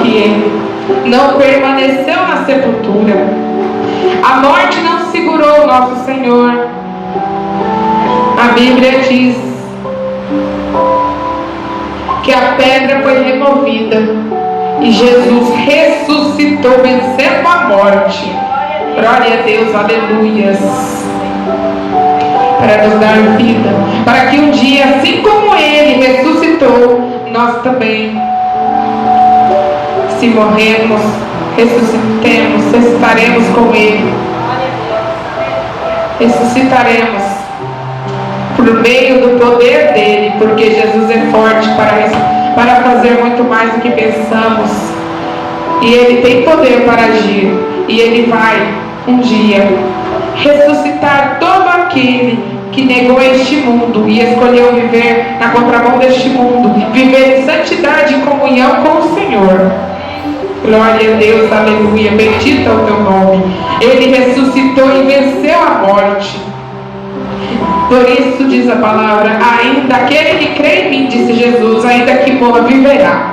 que ele. Não permaneceu na sepultura. A morte não segurou o nosso Senhor. A Bíblia diz que a pedra foi removida e Jesus ressuscitou, vencendo a morte. Glória a Deus, aleluias. Para nos dar vida, para que um dia, assim como ele ressuscitou, nós também, se morrermos, ressuscitemos, estaremos com ele. Ressuscitaremos por meio do poder dele, porque Jesus é forte para fazer muito mais do que pensamos, e ele tem poder para agir, e ele vai um dia ressuscitar todo aquele que negou este mundo e escolheu viver na contramão deste mundo, viver em santidade e comunhão com o Senhor. Glória a Deus, aleluia, bendito é o teu nome. Ele ressuscitou e venceu a morte. Por isso diz a palavra: ainda aquele que crê em mim, disse Jesus, ainda que morra, viverá.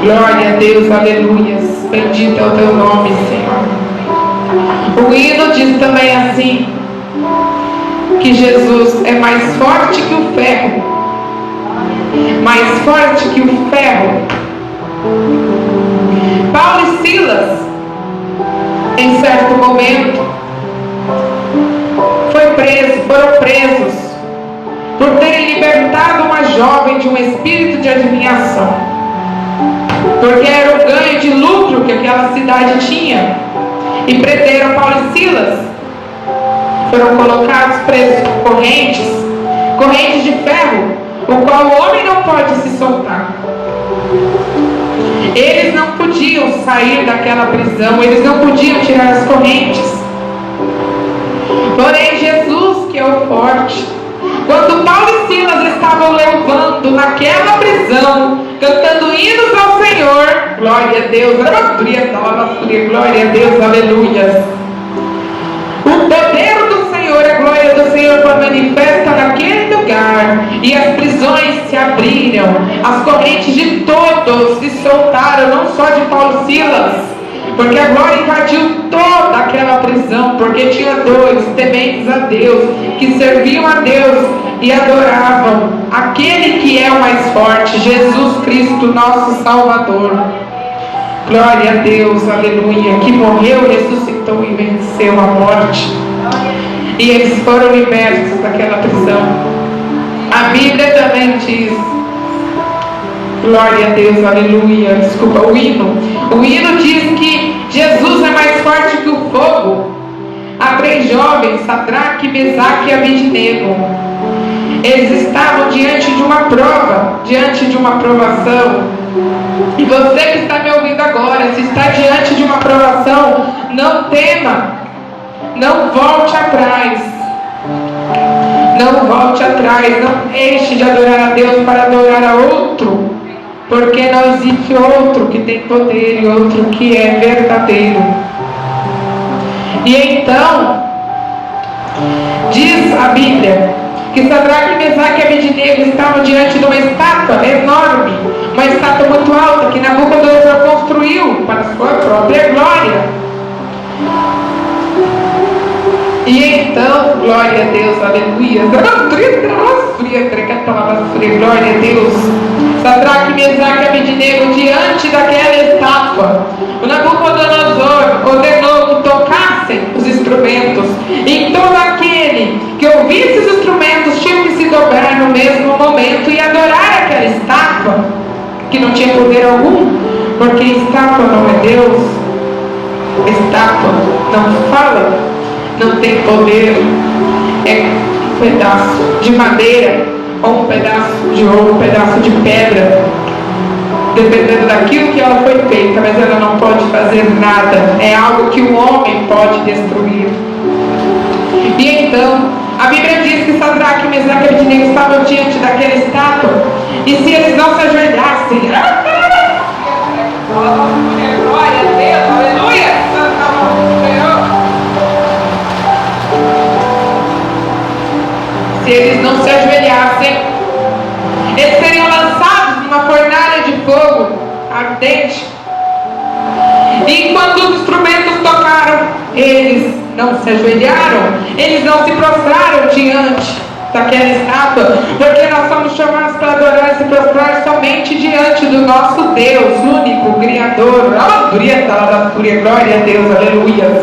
Glória a Deus, aleluia, bendito é o teu nome, Senhor. O hino diz também assim, que Jesus é mais forte que o ferro, mais forte que o ferro. Paulo e Silas, em certo momento, foram presos por terem libertado uma jovem de um espírito de adivinhação, porque era o ganho de lucro que aquela cidade tinha, e prenderam Paulo e Silas. Foram colocados presos com correntes de ferro, o qual o homem não pode se soltar. Eles não podiam sair daquela prisão, eles não podiam tirar as correntes. Porém, Jesus, que é o forte, quando Paulo e Silas estavam louvando naquela prisão, cantando hinos ao Senhor, glória a Deus, glória a Deus, aleluia. O poder do Senhor, a glória do Senhor foi manifesta naquele lugar, e as prisões se abriram, as correntes de todos se soltaram, não só de Paulo e Silas, porque a glória invadiu toda aquela prisão, porque tinha dois tementes a Deus, que serviam a Deus e adoravam aquele que é o mais forte, Jesus Cristo, nosso Salvador. Glória a Deus, aleluia, que morreu, ressuscitou e venceu a morte. E eles foram libertos daquela prisão. A Bíblia também diz, glória a Deus, aleluia, desculpa, o hino diz que Jesus é mais forte que o fogo. Há 3 jovens, Sadraque, Mesaque e Abednego. Eles estavam diante de uma prova, diante de uma provação. E você que está me ouvindo agora, se está diante de uma provação, não tema, não volte atrás. Não volte atrás, não deixe de adorar a Deus para adorar a outro, porque não existe outro que tem poder e outro que é verdadeiro. E então, diz a Bíblia que Sadraque, Mesaque e Abednego estavam diante de uma estátua enorme, uma estátua muito alta, que Nabucodonosor construiu para a sua própria glória. E então, glória a Deus, aleluia, glória a Deus, Sadraque, Mesaque e Abednego diante daquela estátua, o Nabucodonosor ordenou que tocassem os instrumentos, e todo aquele que ouvisse os instrumentos tinha que se dobrar no mesmo momento e adorar aquela estátua, que não tinha poder algum, porque estátua não é Deus, estátua não fala, não tem poder, é um pedaço de madeira, ou um pedaço de ouro, um pedaço de pedra, dependendo daquilo que ela foi feita, mas ela não pode fazer nada, é algo que o homem pode destruir. E então, a Bíblia diz que Sadraque, Mesaque e Abednego estavam diante daquela estátua, e se eles não se ajoelhassem, glória a Deus, aleluia, se eles não se ajoelhassem, eles seriam lançados numa fornalha de fogo. A ardente. E quando os instrumentos tocaram, eles não se ajoelharam, eles não se prostraram diante daquela estátua, porque nós somos chamados para adorar e se prostrar somente diante do nosso Deus, único, Criador. Glória a Deus, aleluia.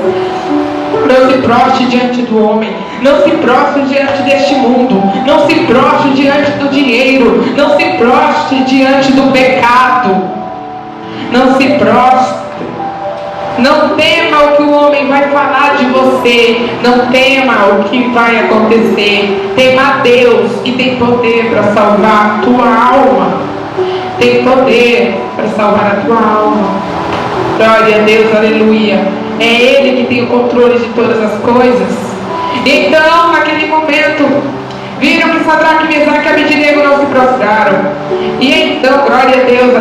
Não se prostre diante do homem, não se prostre diante deste mundo, não se prostre diante do dinheiro, não se prostre diante do pecado, não se prostre. Não tema o que o homem vai falar de você, não tema o que vai acontecer. Tema a Deus, que tem poder para salvar a tua alma, tem poder para salvar a tua alma. Glória a Deus, aleluia. É Ele que tem o controle de todas as coisas. Então, naquele momento, viram que Sadraque, Mesaque e Abednego não se prostraram. E então, glória a Deus,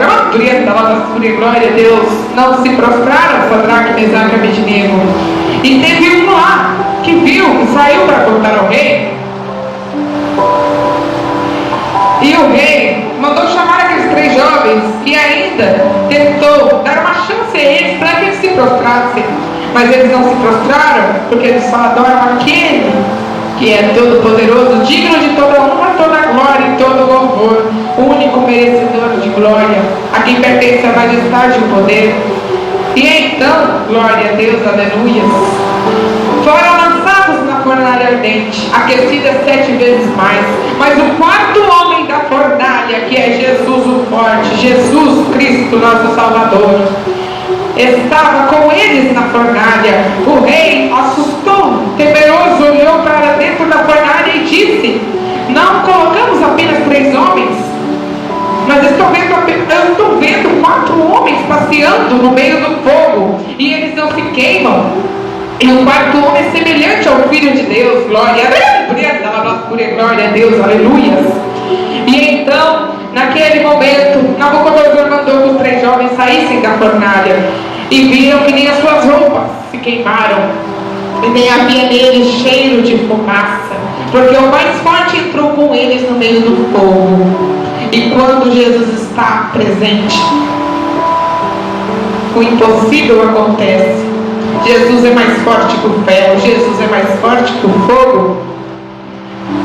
glória a Deus, não se prostraram, Sadraque, Mesaque e Abednego. E teve um lá que viu, que saiu para contar ao rei. E o rei mandou chamar aqueles 3 jovens e ainda tentou dar uma chance a eles para que eles se prostrassem. Mas eles não se prostraram, porque eles só adoram aquele que é todo poderoso, digno de toda honra, toda glória e todo louvor, único merecedor de glória, a quem pertence a majestade e o poder. E então, glória a Deus, aleluia, foram lançados na fornalha ardente, aquecida 7 vezes mais. Mas o 4º homem da fornalha, que é Jesus o forte, Jesus Cristo, nosso Salvador, estava com eles na fornalha. O rei, assustou, temeroso, olhou para dentro da fornalha e disse: não colocamos apenas 3 homens, mas eu estou vendo 4 homens passeando no meio do fogo, e eles não se queimam. E o 4º homem é semelhante ao Filho de Deus. Glória a Deus, aleluia. E então, naquele momento, Nabucodonosor mandou que os 3 jovens saíssem da fornalha, e viram que nem as suas roupas se queimaram, e nem havia neles cheiro de fumaça, porque o mais forte entrou com eles no meio do fogo. E quando Jesus está presente, o impossível acontece. Jesus é mais forte que o ferro, Jesus é mais forte que o fogo.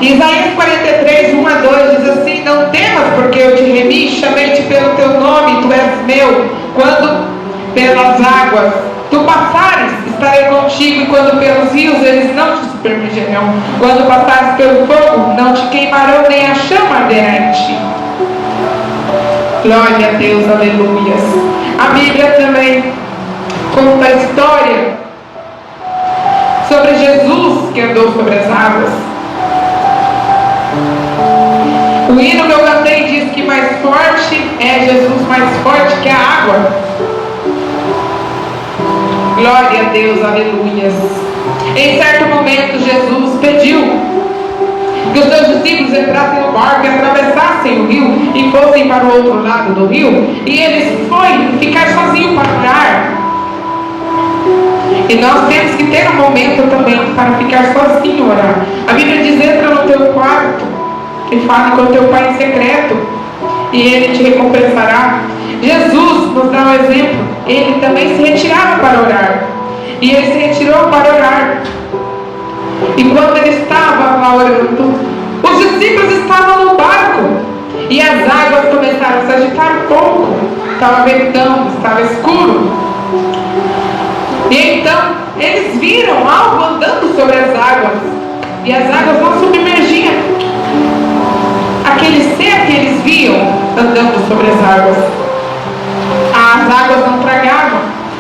Isaías 43, 1 a 2 diz assim: não temas, porque eu te remi, chamei-te pelo teu nome, tu és meu. Quando pelas águas tu passares, estarei contigo, e quando pelos rios, eles não te submergirão. Quando passares pelo fogo, não te queimarão, nem a chama arderá em ti. Glória a Deus, aleluia. A Bíblia também conta a história sobre Jesus que andou sobre as águas. O hino que eu cantei diz que mais forte é Jesus, mais forte que a água. Glória a Deus, aleluia. Em certo momento Jesus pediu que os seus discípulos entrassem no barco e atravessassem o rio e fossem para o outro lado do rio, e eles foram ficar sozinhos para orar. E nós temos que ter um momento também para ficar sozinho e orar. A Bíblia diz: entra no teu quarto e fala com o teu Pai em secreto, e Ele te recompensará. Jesus nos dá um exemplo. Ele também se retirava para orar, e Ele se retirou para orar. E quando Ele estava lá orando, os discípulos estavam no barco, e as águas começaram a se agitar um pouco. Estava ventando, estava escuro. E então eles viram algo andando sobre as águas, e as águas não submergiam aquele ser que eles viam andando sobre as águas. As águas não tragavam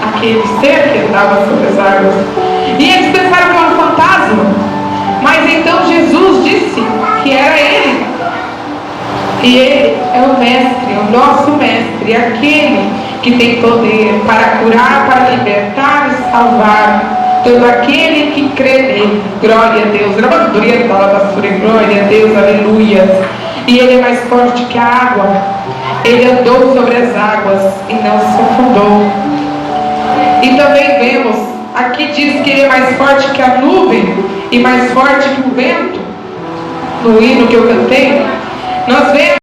aquele ser que andava sobre as águas, e eles pensaram que era um fantasma. Mas então Jesus disse que era Ele, e Ele é o Mestre, o nosso Mestre, aquele que tem poder para curar, para libertar e salvar todo aquele que crê nele. Glória a Deus, glória a Deus, aleluia. E Ele é mais forte que a água. Ele andou sobre as águas e não se afundou. E também vemos, aqui diz que Ele é mais forte que a nuvem e mais forte que o vento. No hino que eu cantei, nós vemos